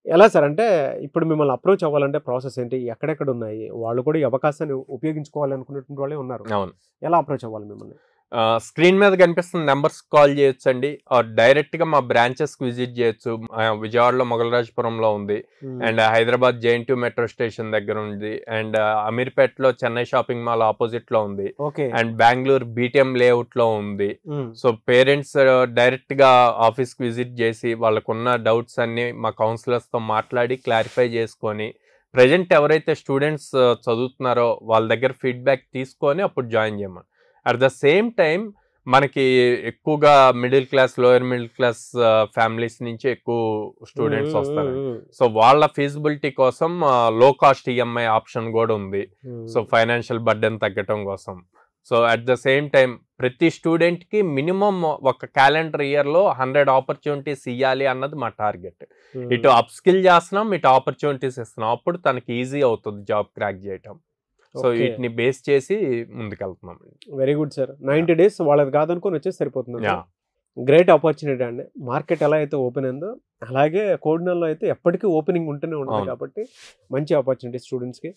ఎలా సార్ అంటే ఇప్పుడు మిమ్మల్ని అప్రోచ్ అవ్వాలంటే ప్రాసెస్ ఏంటి? ఎక్కడెక్కడ ఉన్నాయి? వాళ్ళు కూడా ఈ అవకాశాన్ని ఉపయోగించుకోవాలనుకునేటువంటి వాళ్ళే ఉన్నారు. అవును. ఎలా అప్రోచ్ అవ్వాలి మిమ్మల్ని? స్క్రీన్ మీద కనిపిస్తున్న నెంబర్స్ కాల్ చేయొచ్చండి. డైరెక్ట్‌గా మా బ్రాంచెస్‌కి విజిట్ చేయొచ్చు. విజయవాడలో మొగలరాజపురంలో ఉంది. And Hyderabad JNTU metro station దగ్గర ఉంది. అండ్ అమీర్పేటలో చెన్నై షాపింగ్ మాల్ ఆపోజిట్‌లో ఉంది. ఓకే. అండ్ బెంగుళూరు బీటీఎం లేఅవుట్‌లో ఉంది. సో పేరెంట్స్ డైరెక్ట్‌గా ఆఫీస్‌కి విజిట్ చేసి వాళ్ళకున్న డౌట్స్ అన్నీ మా కౌన్సిలర్స్‌తో మాట్లాడి క్లారిఫై చేసుకొని ప్రెజెంట్ ఎవరైతే స్టూడెంట్స్ చదువుతున్నారో వాళ్ళ దగ్గర ఫీడ్‌బ్యాక్ తీసుకొని అప్పుడు జాయిన్ చేయమని. అట్ ద సేమ్ టైం మనకి ఎక్కువగా middle class, lower middle class families నుంచి ఎక్కువ స్టూడెంట్స్ వస్తారు. సో వాళ్ళ ఫీజిబిలిటీ కోసం లో కాస్ట్ ఈఎంఐ ఆప్షన్ కూడా ఉంది. సో ఫైనాన్షియల్ బర్డెన్ తగ్గటం కోసం. So at the same time ప్రతి స్టూడెంట్కి మినిమం ఒక క్యాలెండర్ ఇయర్లో 100 ఆపర్చునిటీస్ ఇవ్వాలి అన్నది మా టార్గెట్. ఇటు అప్ స్కిల్ చేస్తున్నాం, ఇటు ఆపర్చునిటీస్ ఇస్తున్నాం. అప్పుడు తనకి ఈజీ అవుతుంది జాబ్ క్రాక్ చేయటం. సో వీటిని బేస్ చేసి ముందుకెళ్తున్నాం. Very good sir. 90 days వాళ్ళది కాదనుకొని వచ్చేసి సరిపోతుంది. గ్రేట్ ఆపర్చునిటీ అండి. మార్కెట్ ఎలా అయితే ఓపెన్ అయిందో అలాగే కోడినల్లో అయితే ఎప్పటికీ ఓపెనింగ్ ఉంటూనే ఉంటుంది కాబట్టి మంచి ఆపర్చునిటీ స్టూడెంట్స్కి.